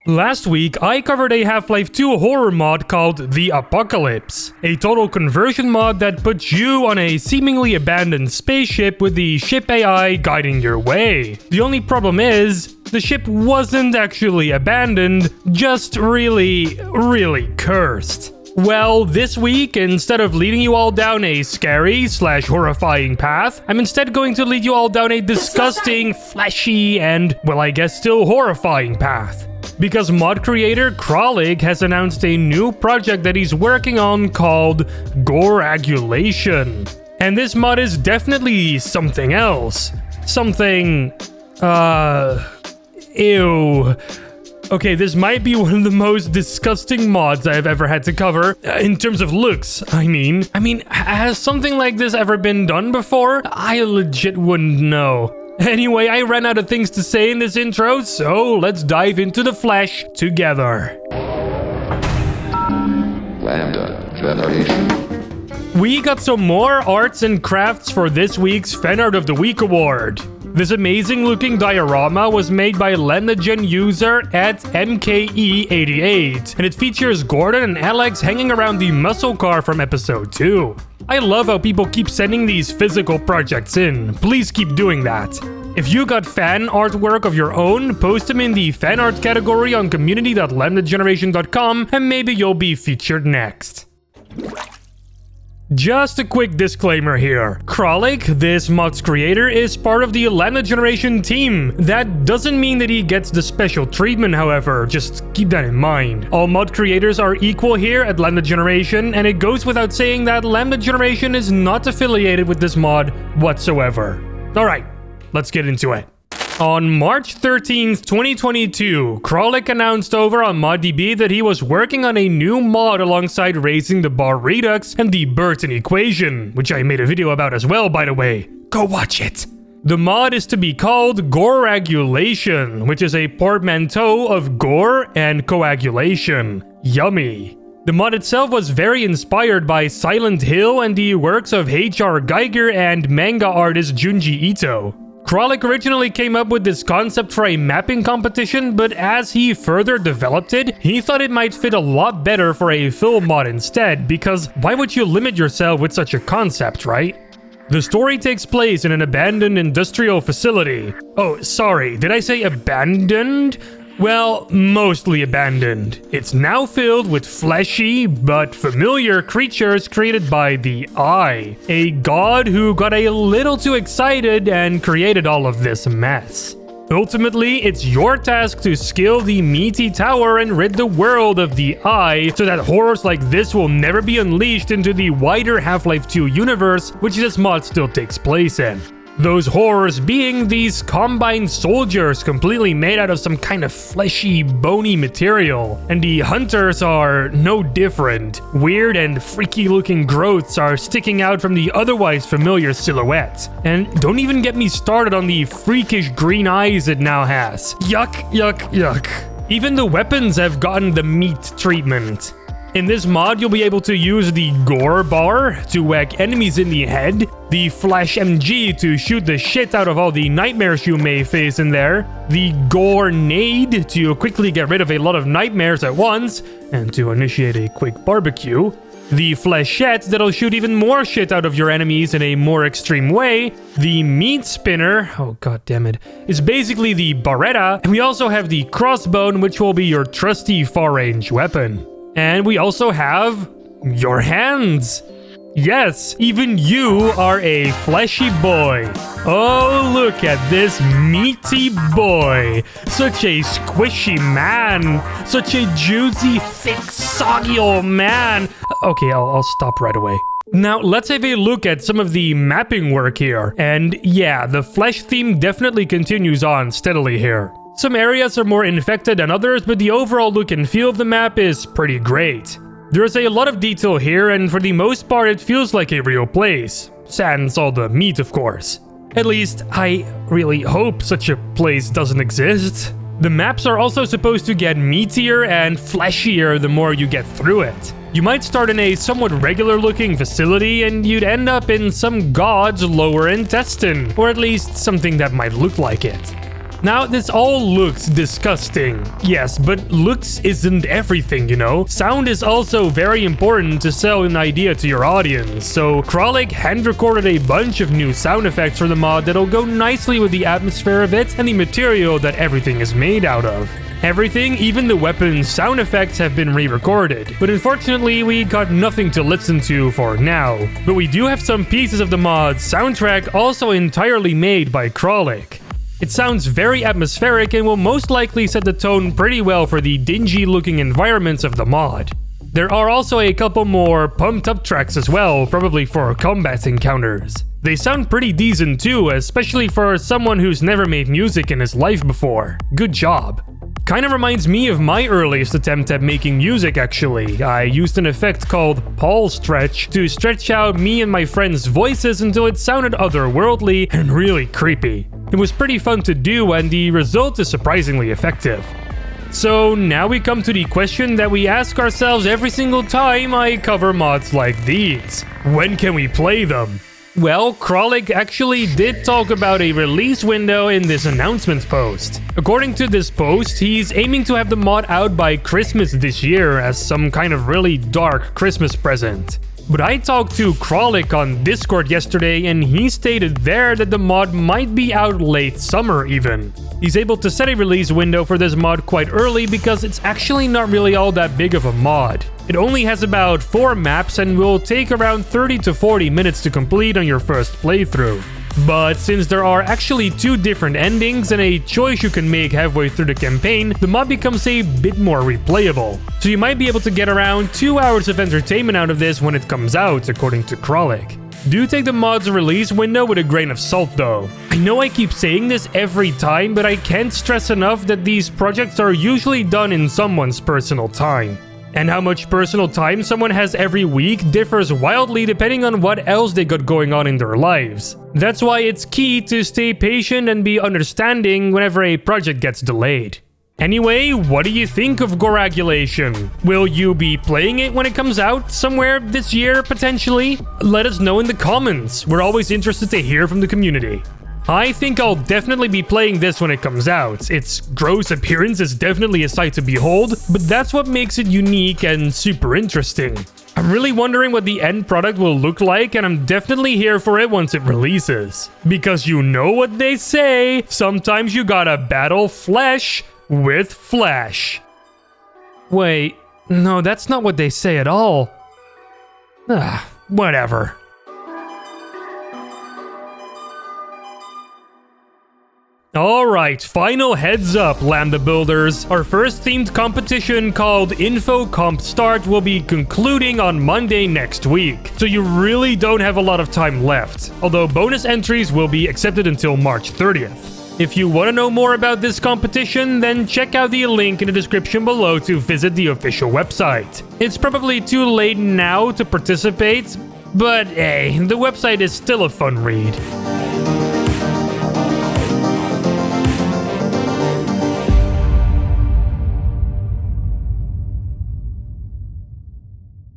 Last week, I covered a Half-Life 2 horror mod called The Apocalypse, a total conversion mod that puts you on a seemingly abandoned spaceship with the ship AI guiding your way. The only problem is, the ship wasn't actually abandoned, just really cursed. Well, this week, instead of leading you all down a scary/horrifying path, I'm instead going to lead you all down a disgusting, fleshy, and, well, I guess still horrifying path. Because mod creator Kralich has announced a new project that he's working on called Goreagulation. And this mod is definitely something else. Something... ew. Okay, this might be one of the most disgusting mods I've ever had to cover. In terms of looks, I mean, has something like this ever been done before? I legit wouldn't know. Anyway, I ran out of things to say in this intro, so let's dive into the flesh together. LambdaGeneration. We got some more arts and crafts for this week's Fan Art of the Week award. This amazing looking diorama was made by LambdaGen user at MKE88, and it features Gordon and Alex hanging around the muscle car from episode 2. I love how people keep sending these physical projects in. Please keep doing that. If you got fan artwork of your own, post them in the fan art category on community.lambdageneration.com and maybe you'll be featured next. Just a quick disclaimer here. Kralich, this mod's creator, is part of the LambdaGeneration team. That doesn't mean that he gets the special treatment, however, just keep that in mind. All mod creators are equal here at LambdaGeneration, and it goes without saying that LambdaGeneration is not affiliated with this mod whatsoever. Alright, let's get into it. On March 13th, 2022, Kralich announced over on ModDB that he was working on a new mod alongside Raising the Bar Redux and the Burton Equation, which I made a video about as well, by the way. Go watch it! The mod is to be called Goreagulation, which is a portmanteau of gore and coagulation. Yummy. The mod itself was very inspired by Silent Hill and the works of H.R. Geiger and manga artist Junji Ito. Kralich originally came up with this concept for a mapping competition, but as he further developed it, he thought it might fit a lot better for a film mod instead, because why would you limit yourself with such a concept, right? The story takes place in an abandoned industrial facility. Oh, sorry, did I say abandoned? Well, mostly abandoned. It's now filled with fleshy but familiar creatures created by the Eye, a god who got a little too excited and created all of this mess. Ultimately, it's your task to scale the MEATY tower and rid the world of the Eye so that horrors like this will never be unleashed into the wider Half-Life 2 universe, which this mod still takes place in. Those horrors being these combined soldiers completely made out of some kind of fleshy, bony material. And the hunters are no different. Weird and freaky looking growths are sticking out from the otherwise familiar silhouette. And don't even get me started on the freakish green eyes it now has. Yuck, yuck, yuck. Even the weapons have gotten the meat treatment. In this mod, you'll be able to use the Gore Bar to whack enemies in the head, the Flash MG to shoot the shit out of all the nightmares you may face in there, the Gore Nade to quickly get rid of a lot of nightmares at once, and to initiate a quick barbecue, the Fleshette that'll shoot even more shit out of your enemies in a more extreme way, the Meat Spinner, oh god damn it, is basically the Barretta, and we also have the Crossbone, which will be your trusty far-range weapon. And we also have your hands. Yes, even you are a fleshy boy. Oh, look at this meaty boy. Such a squishy man. Such a juicy, thick, soggy old man. Okay, I'll stop right away. Now, let's have a look at some of the mapping work here. And yeah, the flesh theme definitely continues on steadily here. Some areas are more infected than others, but the overall look and feel of the map is pretty great. There's a lot of detail here, and for the most part it feels like a real place. Sans all the meat, of course. At least, I really hope such a place doesn't exist. The maps are also supposed to get meatier and fleshier the more you get through it. You might start in a somewhat regular looking facility and you'd end up in some god's lower intestine, or at least something that might look like it. Now, this all looks disgusting. Yes, but looks isn't everything, you know? Sound is also very important to sell an idea to your audience, so Kralich hand-recorded a bunch of new sound effects for the mod that'll go nicely with the atmosphere of it and the material that everything is made out of. Everything, even the weapons sound effects, have been re-recorded, but unfortunately we got nothing to listen to for now. But we do have some pieces of the mod's soundtrack also entirely made by Kralich. It sounds very atmospheric and will most likely set the tone pretty well for the dingy-looking environments of the mod. There are also a couple more pumped-up tracks as well, probably for combat encounters. They sound pretty decent too, especially for someone who's never made music in his life before. Good job. Kinda reminds me of my earliest attempt at making music actually. I used an effect called Paul Stretch to stretch out me and my friends' voices until it sounded otherworldly and really creepy. It was pretty fun to do and the result is surprisingly effective. So now we come to the question that we ask ourselves every single time I cover mods like these. When can we play them? Well, Kralich actually did talk about a release window in this announcement post. According to this post, he's aiming to have the mod out by Christmas this year as some kind of really dark Christmas present. But I talked to Kralich on Discord yesterday and he stated there that the mod might be out late summer even. He's able to set a release window for this mod quite early because it's actually not really all that big of a mod. It only has about 4 maps and will take around 30 to 40 minutes to complete on your first playthrough. But since there are actually 2 different endings and a choice you can make halfway through the campaign, the mod becomes a bit more replayable. So you might be able to get around 2 hours of entertainment out of this when it comes out, according to Kralich. Do take the mod's release window with a grain of salt though. I know I keep saying this every time, but I can't stress enough that these projects are usually done in someone's personal time. And how much personal time someone has every week differs wildly depending on what else they got going on in their lives. That's why it's key to stay patient and be understanding whenever a project gets delayed. Anyway, what do you think of Goreagulation? Will you be playing it when it comes out somewhere this year, potentially? Let us know in the comments. We're always interested to hear from the community. I think I'll definitely be playing this when it comes out. Its gross appearance is definitely a sight to behold, but that's what makes it unique and super interesting. I'm really wondering what the end product will look like, and I'm definitely here for it once it releases. Because you know what they say, sometimes you gotta battle flesh with flesh. Wait, no, that's not what they say at all. Whatever. Alright, final heads up, Lambda builders. Our first themed competition called Info Comp Start will be concluding on Monday next week, so you really don't have a lot of time left, although bonus entries will be accepted until March 30th. If you want to know more about this competition, then check out the link in the description below to visit the official website. It's probably too late now to participate, but hey, the website is still a fun read.